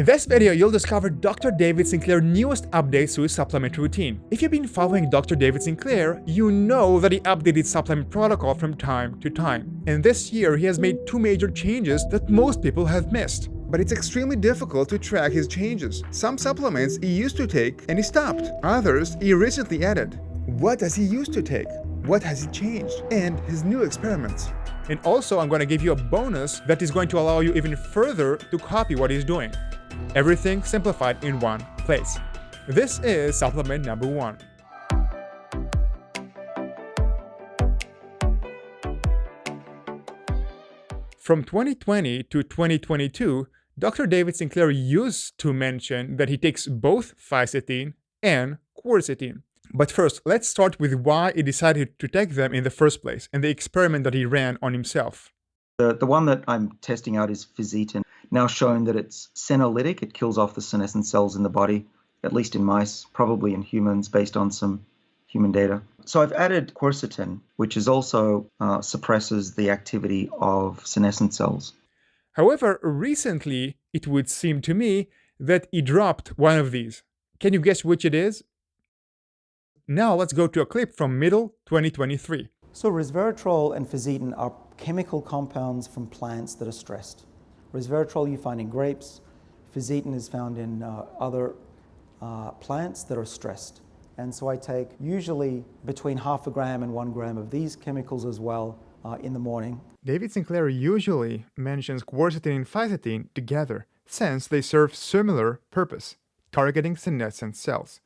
In this video, you'll discover Dr. David Sinclair's newest updates to his supplement routine. If you've been following Dr. David Sinclair, you know that he updated supplement protocol from time to time. And this year, he has made two major changes that most people have missed. But it's extremely difficult to track his changes. Some supplements he used to take and he stopped. Others he recently added. What does he used to take? What has he changed? And his new experiments. And also, I'm going to give you a bonus that is going to allow you even further to copy what he's doing. Everything simplified in one place. This is supplement number 1. From 2020 to 2022, Dr. David Sinclair used to mention that he takes both fisetin and quercetin. But first, let's start with why he decided to take them in the first place and the experiment that he ran on himself. The one that I'm testing out is fisetin. Now shown that it's senolytic, it kills off the senescent cells in the body, at least in mice, probably in humans based on some human data. So I've added quercetin, which is also suppresses the activity of senescent cells. However, recently, it would seem to me that he dropped one of these. Can you guess which it is? Now let's go to a clip from middle 2023. So resveratrol and fisetin are chemical compounds from plants that are stressed. Resveratrol you find in grapes, fisetin is found in other plants that are stressed. And so I take usually between 0.5 gram and 1 gram of these chemicals as well in the morning. David Sinclair usually mentions quercetin and fisetin together since they serve similar purpose, targeting senescent cells.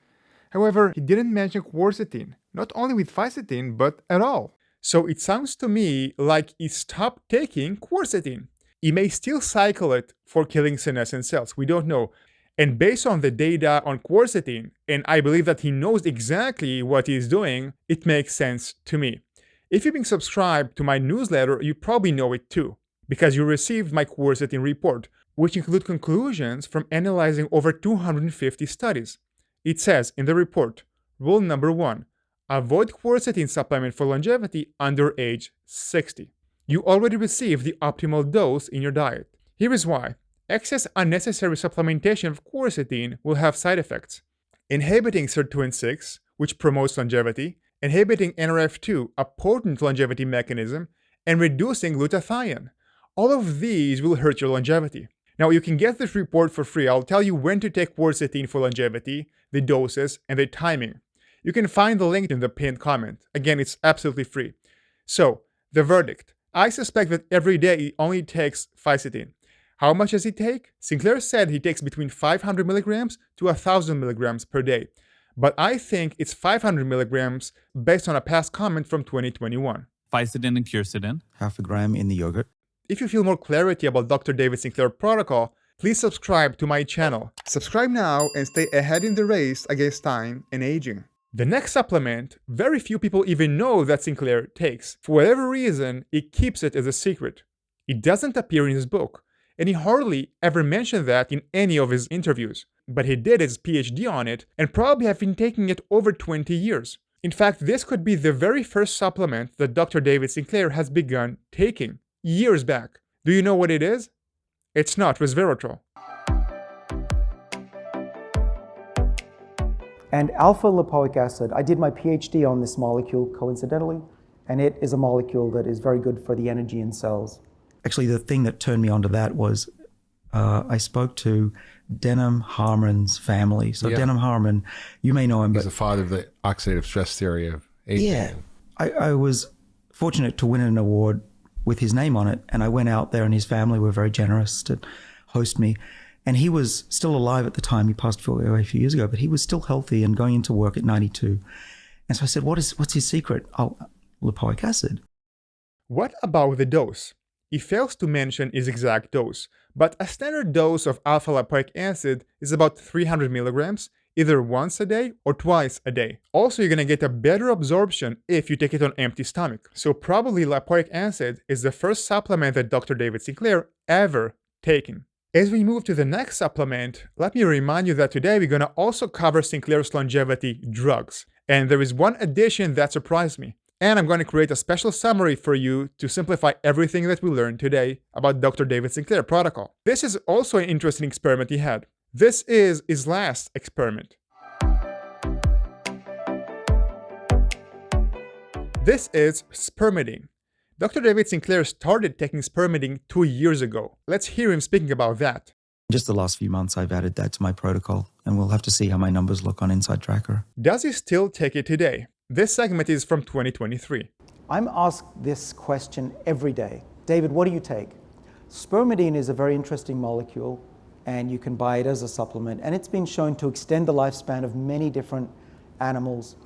However, he didn't mention quercetin, not only with fisetin, but at all. So it sounds to me like he stopped taking quercetin. He may still cycle it for killing senescent cells, we don't know. And based on the data on quercetin, and I believe that he knows exactly what he's doing, it makes sense to me. If you've been subscribed to my newsletter, you probably know it too, because you received my quercetin report, which include conclusions from analyzing over 250 studies. It says in the report, rule number 1, avoid quercetin supplement for longevity under age 60. You already received the optimal dose in your diet. Here is why. Excess unnecessary supplementation of quercetin will have side effects. Inhibiting sirtuin-6, which promotes longevity, inhibiting NRF2, a potent longevity mechanism, and reducing glutathione. All of these will hurt your longevity. Now, you can get this report for free. I'll tell you when to take quercetin for longevity, the doses, and the timing. You can find the link in the pinned comment. Again, it's absolutely free. So, the verdict. I suspect that every day he only takes fisetin. How much does he take? Sinclair said he takes between 500 milligrams to 1,000 milligrams per day. But I think it's 500 milligrams based on a past comment from 2021. Fisetin and quercetin. 0.5 gram in the yogurt. If you feel more clarity about Dr. David Sinclair protocol, please subscribe to my channel. Subscribe now and stay ahead in the race against time and aging. The next supplement, very few people even know that Sinclair takes. For whatever reason, he keeps it as a secret. It doesn't appear in his book, and he hardly ever mentioned that in any of his interviews. But he did his PhD on it, and probably have been taking it over 20 years. In fact, this could be the very first supplement that Dr. David Sinclair has begun taking, years back. Do you know what it is? It's not resveratrol. And alpha-lipoic acid, I did my PhD on this molecule coincidentally, and it is a molecule that is very good for the energy in cells. Actually, the thing that turned me onto that was I spoke to Denham Harmon's family. So Denham Harmon, you may know him, but he's the father of the oxidative stress theory of aging. Yeah, I was fortunate to win an award with his name on it, and I went out there and his family were very generous to host me. And he was still alive at the time. He passed away a few years ago, but he was still healthy and going into work at 92. And so I said, what's his secret? Oh, lipoic acid. What about the dose? He fails to mention his exact dose, but a standard dose of alpha-lipoic acid is about 300 milligrams, either once a day or twice a day. Also, you're gonna get a better absorption if you take it on empty stomach. So probably lipoic acid is the first supplement that Dr. David Sinclair ever taken. As we move to the next supplement, let me remind you that today we're gonna also cover Sinclair's longevity drugs. And there is one addition that surprised me. And I'm going to create a special summary for you to simplify everything that we learned today about Dr. David Sinclair protocol. This is also an interesting experiment he had. This is his last experiment. This is spermidine. Dr. David Sinclair started taking spermidine 2 years ago. Let's hear him speaking about that. Just the last few months, I've added that to my protocol, and we'll have to see how my numbers look on Inside Tracker. Does he still take it today? This segment is from 2023. I'm asked this question every day. David, what do you take? Spermidine is a very interesting molecule, and you can buy it as a supplement, and it's been shown to extend the lifespan of many different animals,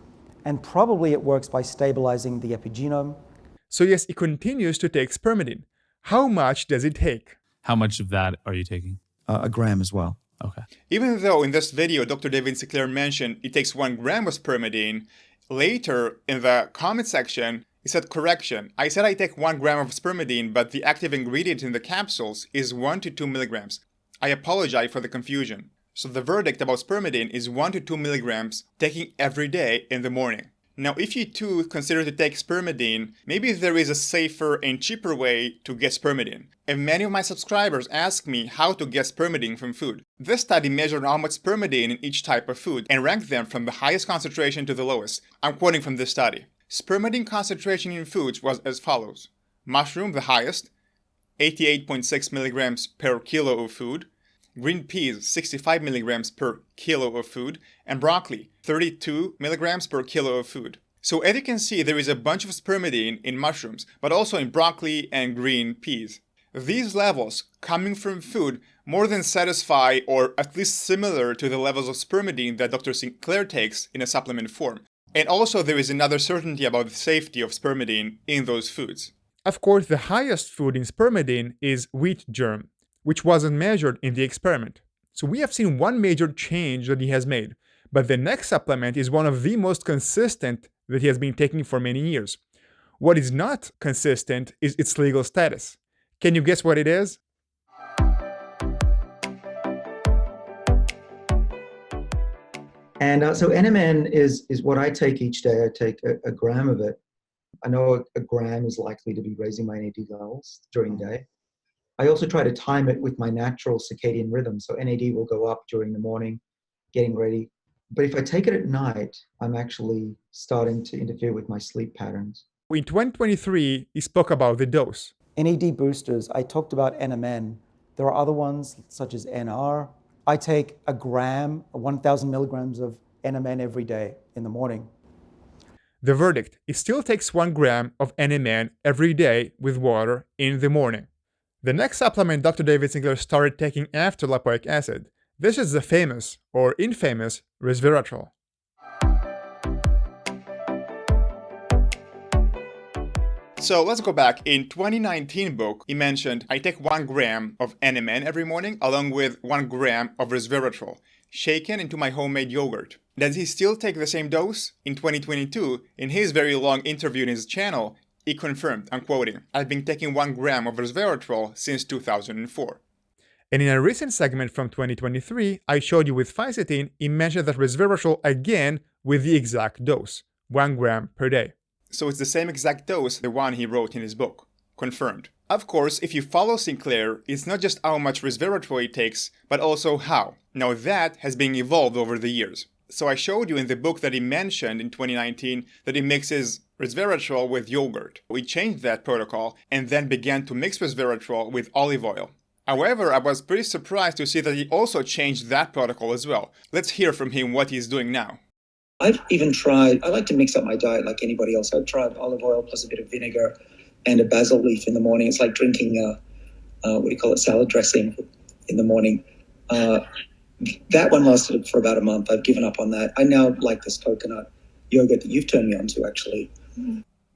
and probably it works by stabilizing the epigenome. So yes, he continues to take spermidine. How much does it take? How much of that are you taking? A gram as well. Okay. Even though in this video Dr. David Sinclair mentioned it takes 1 gram of spermidine, later in the comment section he said, correction, I said I take 1 gram of spermidine, but the active ingredient in the capsules is 1 to 2 milligrams. I apologize for the confusion. So the verdict about spermidine is 1 to 2 milligrams taking every day in the morning. Now, if you too consider to take spermidine, maybe there is a safer and cheaper way to get spermidine. And many of my subscribers ask me how to get spermidine from food. This study measured how much spermidine in each type of food and ranked them from the highest concentration to the lowest. I'm quoting from this study. Spermidine concentration in foods was as follows. Mushroom, the highest, 88.6 milligrams per kilo of food. Green peas, 65 milligrams per kilo of food, and broccoli, 32 milligrams per kilo of food. So as you can see, there is a bunch of spermidine in mushrooms, but also in broccoli and green peas. These levels, coming from food, more than satisfy or at least similar to the levels of spermidine that Dr. Sinclair takes in a supplement form. And also there is another certainty about the safety of spermidine in those foods. Of course, the highest food in spermidine is wheat germ, which wasn't measured in the experiment. So we have seen one major change that he has made, but the next supplement is one of the most consistent that he has been taking for many years. What is not consistent is its legal status. Can you guess what it is? And so NMN is what I take each day. I take a gram of it. I know a gram is likely to be raising my NAD levels during the day. I also try to time it with my natural circadian rhythm. So NAD will go up during the morning, getting ready. But if I take it at night, I'm actually starting to interfere with my sleep patterns. In 2023, he spoke about the dose. NAD boosters, I talked about NMN. There are other ones such as NR. I take a gram, 1,000 milligrams of NMN every day in the morning. The verdict, it still takes 1 gram of NMN every day with water in the morning. The next supplement Dr. David Sinclair started taking after lipoic acid. This is the famous, or infamous, resveratrol. So let's go back. In 2019 book, he mentioned, I take 1 gram of NMN every morning along with 1 gram of resveratrol, shaken into my homemade yogurt. Does he still take the same dose? In 2022, in his very long interview in his channel, he confirmed, I'm quoting, I've been taking 1 gram of resveratrol since 2004. And in a recent segment from 2023, I showed you with fisetin, he measured that resveratrol again with the exact dose, 1 gram per day. So it's the same exact dose, the one he wrote in his book. Confirmed. Of course, if you follow Sinclair, it's not just how much resveratrol he takes, but also how. Now that has been evolved over the years. So I showed you in the book that he mentioned in 2019 that he mixes resveratrol with yogurt. We changed that protocol and then began to mix resveratrol with olive oil. However, I was pretty surprised to see that he also changed that protocol as well. Let's hear from him what he's doing now. I've even tried, I like to mix up my diet like anybody else. I've tried olive oil plus a bit of vinegar and a basil leaf in the morning. It's like drinking, salad dressing in the morning. That one lasted for about a month. I've given up on that. I now like this coconut yogurt that you've turned me on to, actually.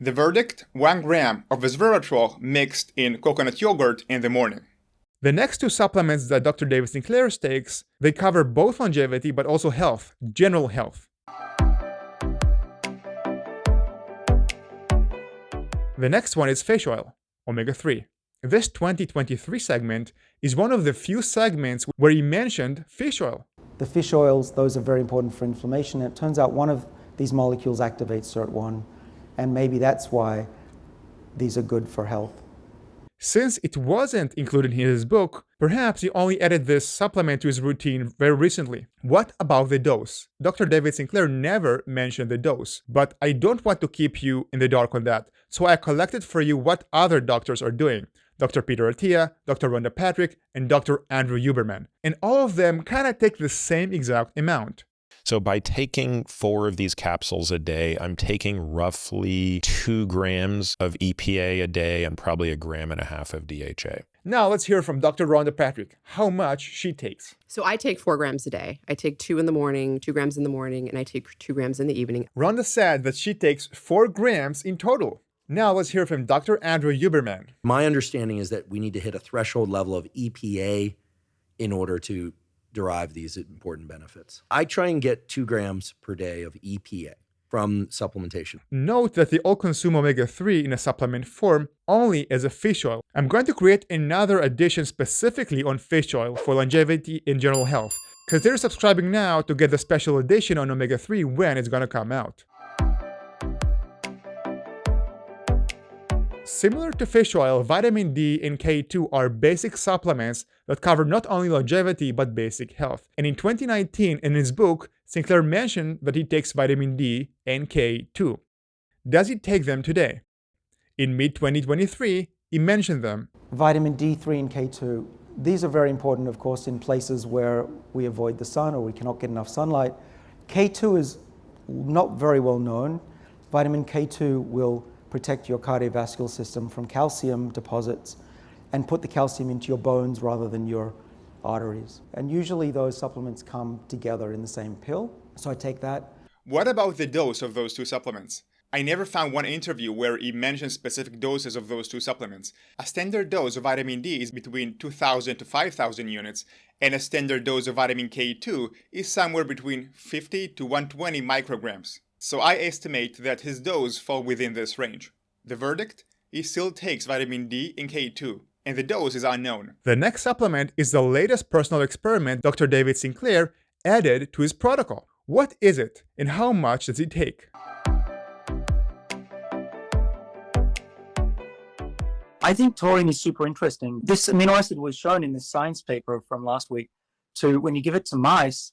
The verdict, 1 gram of resveratrol mixed in coconut yogurt in the morning. The next 2 supplements that Dr. David Sinclair takes, they cover both longevity but also health, general health. The next one is fish oil, omega-3. This 2023 segment is one of the few segments where he mentioned fish oil. The fish oils, those are very important for inflammation. And it turns out one of these molecules activates SIRT1. And maybe that's why these are good for health. Since it wasn't included in his book, perhaps he only added this supplement to his routine very recently. What about the dose? Dr. David Sinclair never mentioned the dose, but I don't want to keep you in the dark on that, so I collected for you what other doctors are doing. Dr. Peter Attia, Dr. Rhonda Patrick, and Dr. Andrew Huberman. And all of them kind of take the same exact amount. So by taking 4 of these capsules a day, I'm taking roughly 2 grams of EPA a day and probably 1.5 grams of DHA. Now let's hear from Dr. Rhonda Patrick, how much she takes. So I take 4 grams a day. I take 2 in the morning, 2 grams in the morning, and I take 2 grams in the evening. Rhonda said that she takes 4 grams in total. Now let's hear from Dr. Andrew Huberman. My understanding is that we need to hit a threshold level of EPA in order to derive these important benefits. I try and get 2 grams per day of EPA from supplementation. Note that they all consume omega-3 in a supplement form only as a fish oil. I'm going to create another edition specifically on fish oil for longevity and general health, because they're subscribing now to get the special edition on omega-3 when it's going to come out. Similar to fish oil, vitamin D and K2 are basic supplements that cover not only longevity but basic health. And in 2019, in his book, Sinclair mentioned that he takes vitamin D and K2. Does he take them today? In mid-2023, he mentioned them. Vitamin D3 and K2, these are very important, of course, in places where we avoid the sun or we cannot get enough sunlight. K2 is not very well known. Vitamin K2 will protect your cardiovascular system from calcium deposits and put the calcium into your bones rather than your arteries. And usually those supplements come together in the same pill, so I take that. What about the dose of those 2 supplements? I never found one interview where he mentioned specific doses of those 2 supplements. A standard dose of vitamin D is between 2,000 to 5,000 units, and a standard dose of vitamin K2 is somewhere between 50 to 120 micrograms. So I estimate that his dose fall within this range. The verdict? He still takes vitamin D and K2, and the dose is unknown. The next supplement is the latest personal experiment Dr. David Sinclair added to his protocol. What is it, and how much does he take? I think taurine is super interesting. This amino acid was shown in this science paper from last week when you give it to mice,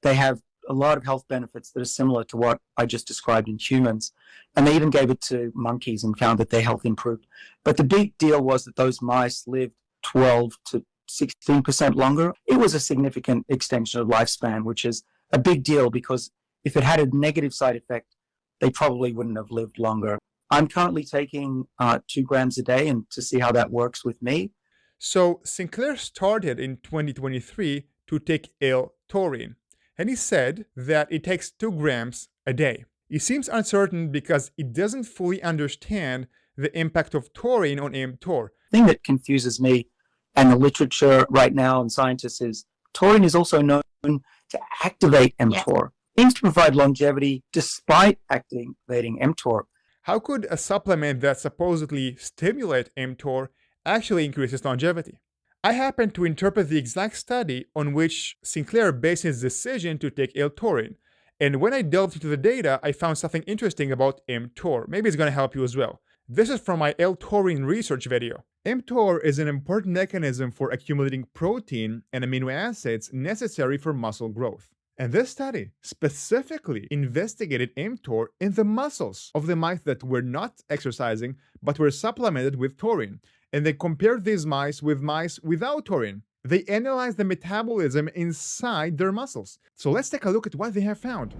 they have a lot of health benefits that are similar to what I just described in humans. And they even gave it to monkeys and found that their health improved. But the big deal was that those mice lived 12 to 16% longer. It was a significant extension of lifespan, which is a big deal because if it had a negative side effect, they probably wouldn't have lived longer. I'm currently taking 2 grams a day and to see how that works with me. So Sinclair started in 2023 to take L-taurine. And he said that it takes 2 grams a day. He seems uncertain because he doesn't fully understand the impact of taurine on mTOR. The thing that confuses me and the literature right now and scientists is taurine is also known to activate mTOR. It seems to provide longevity despite activating mTOR. How could a supplement that supposedly stimulates mTOR actually increase its longevity? I happen to interpret the exact study on which Sinclair based his decision to take L-taurine. And when I delved into the data, I found something interesting about mTOR. Maybe it's going to help you as well. This is from my L-taurine research video. mTOR is an important mechanism for accumulating protein and amino acids necessary for muscle growth. And this study specifically investigated mTOR in the muscles of the mice that were not exercising but were supplemented with taurine. And they compared these mice with mice without taurine. They analyzed the metabolism inside their muscles. So let's take a look at what they have found.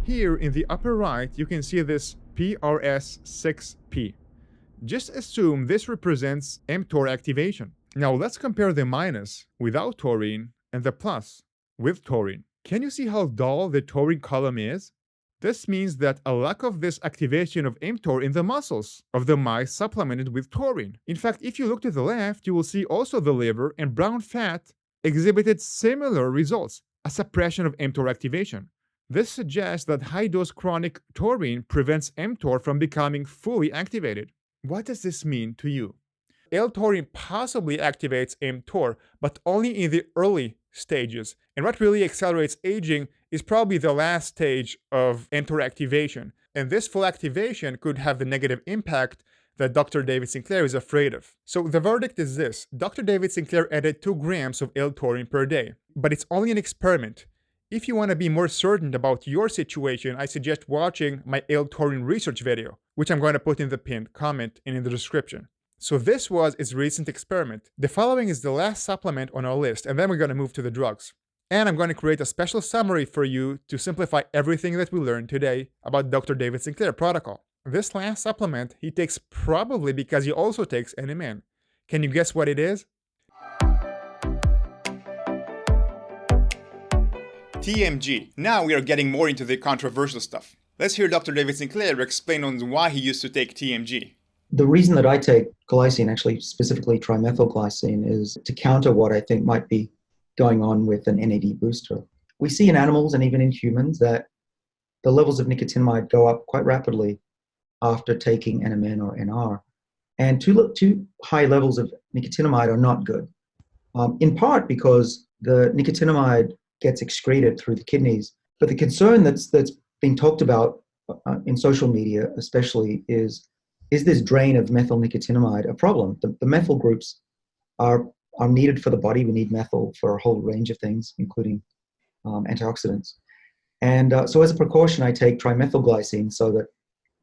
Here in the upper right, you can see this PRS6P. Just assume this represents mTOR activation. Now let's compare the minus without taurine and the plus with taurine. Can you see how dull the taurine column is? This means that a lack of this activation of mTOR in the muscles of the mice supplemented with taurine. In fact, if you look to the left, you will see also the liver and brown fat exhibited similar results, a suppression of mTOR activation. This suggests that high-dose chronic taurine prevents mTOR from becoming fully activated. What does this mean to you? L-taurine possibly activates mTOR, but only in the early stages. And what really accelerates aging is probably the last stage of mTOR activation. and this full activation could have the negative impact that Dr. David Sinclair is afraid of. So the verdict is this: Dr. David Sinclair added 2 grams of L-taurine per day, but it's only an experiment. If you want to be more certain about your situation, I suggest watching my L-taurine research video, which I'm going to put in the pinned comment and in the description. So this was his recent experiment. The following is the last supplement on our list, and then we're going to move to the drugs. And I'm going to create a special summary for you to simplify everything that we learned today about Dr. David Sinclair protocol. This last supplement he takes probably because he also takes NMN. Can you guess what it is? TMG. Now we are getting more into the controversial stuff. Let's hear Dr. David Sinclair explain on why he used to take TMG. The reason that I take glycine, actually specifically trimethylglycine, is to counter what I think might be going on with an NAD booster. We see in animals and even in humans that the levels of nicotinamide go up quite rapidly after taking NMN or NR. And too high levels of nicotinamide are not good, in part because the nicotinamide gets excreted through the kidneys. But the concern that's being talked about in social media especially is this drain of methyl nicotinamide a problem? The methyl groups are needed for the body. We need methyl for a whole range of things, including antioxidants. And so as a precaution, I take trimethylglycine so that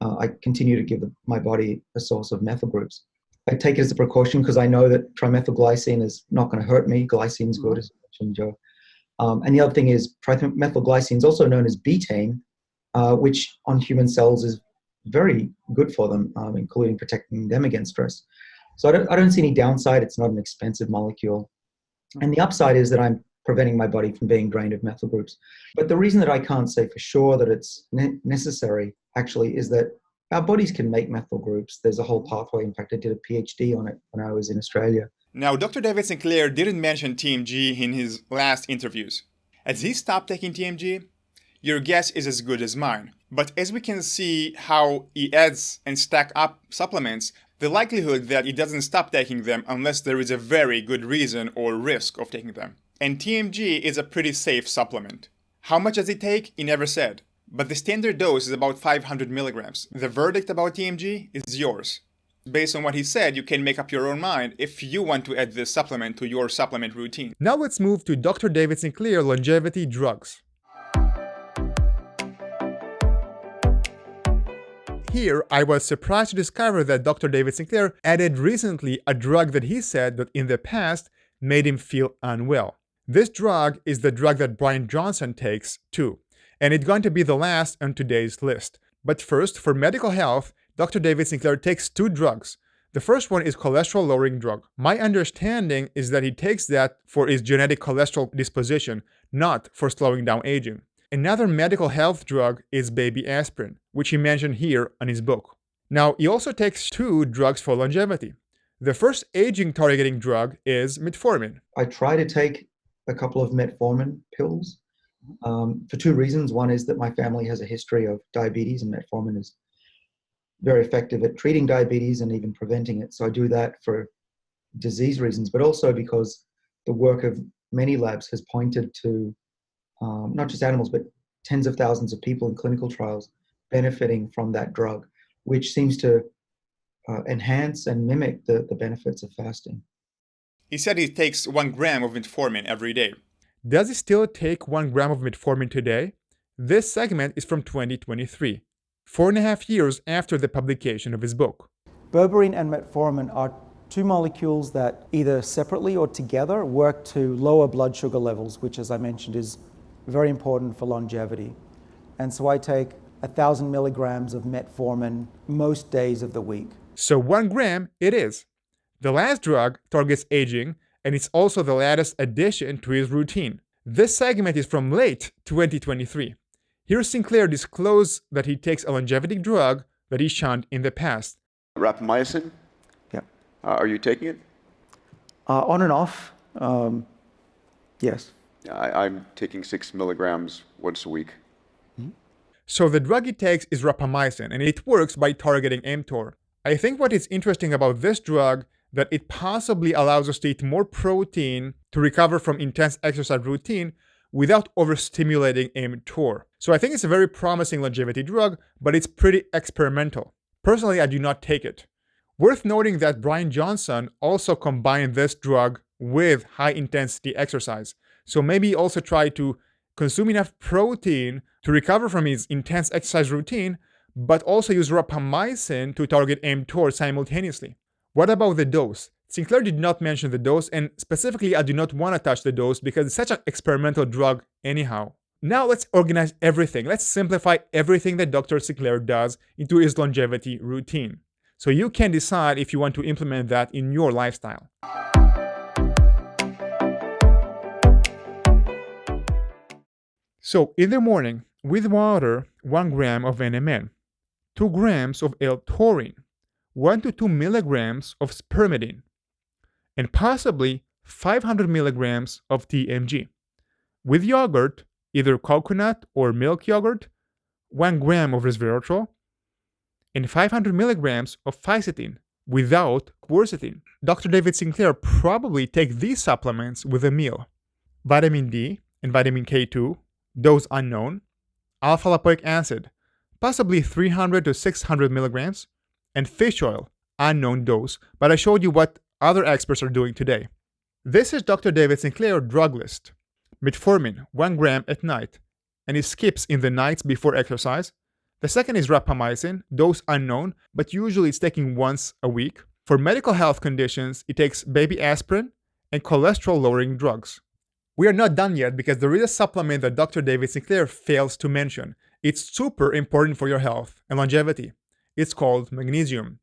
I continue to give my body a source of methyl groups. I take it as a precaution because I know that trimethylglycine is not going to hurt me. Glycine is good, as you mentioned, Joe. And the other thing is trimethylglycine is also known as betaine, which on human cells is very good for them, including protecting them against stress. So I don't see any downside. It's not an expensive molecule. And the upside is that I'm preventing my body from being drained of methyl groups. But the reason that I can't say for sure that it's necessary actually is that our bodies can make methyl groups. There's a whole pathway. In fact, I did a PhD on it when I was in Australia. Now, Dr. David Sinclair didn't mention TMG in his last interviews. Has he stopped taking TMG? Your guess is as good as mine. But as we can see how he adds and stack up supplements, the likelihood that he doesn't stop taking them unless there is a very good reason or risk of taking them. And TMG is a pretty safe supplement. How much does it take? He never said. But the standard dose is about 500 milligrams. The verdict about TMG is yours. Based on what he said, you can make up your own mind if you want to add this supplement to your supplement routine. Now let's move to Dr. David Sinclair longevity drugs. Here, I was surprised to discover that Dr. David Sinclair added recently a drug that he said that in the past made him feel unwell. This drug is the drug that Brian Johnson takes too, and it's going to be the last on today's list. But first, for medical health, Dr. David Sinclair takes 2 drugs. The first one is cholesterol-lowering drug. My understanding is that he takes that for his genetic cholesterol disposition, not for slowing down aging. Another medical health drug is baby aspirin, which he mentioned here on his book. Now, he also takes 2 drugs for longevity. The first aging targeting drug is metformin. I try to take a couple of metformin pills for 2 reasons. One is that my family has a history of diabetes, and metformin is very effective at treating diabetes and even preventing it. So I do that for disease reasons, but also because the work of many labs has pointed to not just animals, but tens of thousands of people in clinical trials benefiting from that drug, which seems to enhance and mimic the benefits of fasting. He said he takes 1 gram of metformin every day. Does he still take 1 gram of metformin today? This segment is from 2023, 4.5 years after the publication of his book. Berberine and metformin are 2 molecules that either separately or together work to lower blood sugar levels, which, as I mentioned, is very important for longevity. And so I take 1,000 milligrams of metformin most days of the week. So 1 gram it is. The last drug targets aging, and it's also the latest addition to his routine. This segment is from late 2023. Here Sinclair disclosed that he takes a longevity drug that he shunned in the past. Rapamycin? Yeah. Are you taking it? On and off, yes. I'm taking 6 milligrams once a week. So the drug he takes is rapamycin, and it works by targeting mTOR. I think what is interesting about this drug that it possibly allows us to eat more protein to recover from intense exercise routine without overstimulating mTOR. So I think it's a very promising longevity drug, but it's pretty experimental. Personally, I do not take it. Worth noting that Brian Johnson also combined this drug with high-intensity exercise. So maybe also try to consume enough protein to recover from his intense exercise routine, but also use rapamycin to target mTOR simultaneously. What about the dose? Sinclair did not mention the dose, and specifically I do not want to touch the dose because it's such an experimental drug anyhow. Now let's organize everything. Let's simplify everything that Dr. Sinclair does into his longevity routine. So you can decide if you want to implement that in your lifestyle. So in the morning, with water, 1 gram of NMN, 2 grams of L-taurine, 1 to 2 milligrams of spermidine, and possibly 500 milligrams of TMG. With yogurt, either coconut or milk yogurt, 1 gram of resveratrol, and 500 milligrams of fisetin without quercetin. Dr. David Sinclair probably takes these supplements with a meal. Vitamin D and vitamin K2, dose unknown, alpha-lipoic acid, possibly 300 to 600 milligrams, and fish oil, unknown dose, but I showed you what other experts are doing today. This is Dr. David Sinclair drug list. Metformin, 1 gram at night, and he skips in the nights before exercise. The second is rapamycin, dose unknown, but usually it's taken once a week. For medical health conditions, it takes baby aspirin and cholesterol-lowering drugs. We are not done yet because there is a supplement that Dr. David Sinclair fails to mention. It's super important for your health and longevity. It's called magnesium.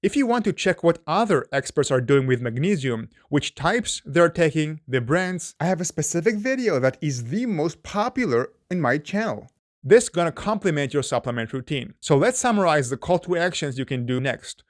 If you want to check what other experts are doing with magnesium, which types they're taking, the brands, I have a specific video that is the most popular in my channel. This is gonna complement your supplement routine. So let's summarize the call to actions you can do next.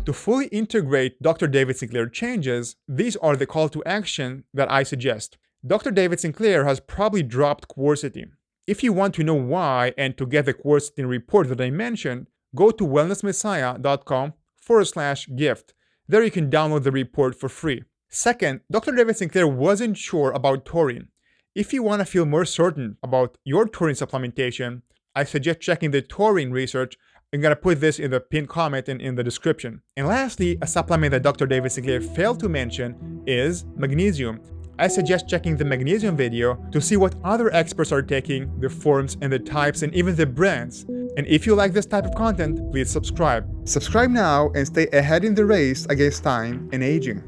To fully integrate Dr. David Sinclair changes, these are the call to action that I suggest. Dr. David Sinclair has probably dropped quercetin. If you want to know why and to get the quercetin report that I mentioned, go to wellnessmessiah.com/gift. There you can download the report for free. Second, Dr. David Sinclair wasn't sure about taurine. If you want to feel more certain about your taurine supplementation, I suggest checking the taurine research. I'm going to put this in the pinned comment and in the description. And lastly, a supplement that Dr. David Sinclair failed to mention is magnesium. I suggest checking the magnesium video to see what other experts are taking, the forms and the types and even the brands. And if you like this type of content, please subscribe. Subscribe now and stay ahead in the race against time and aging.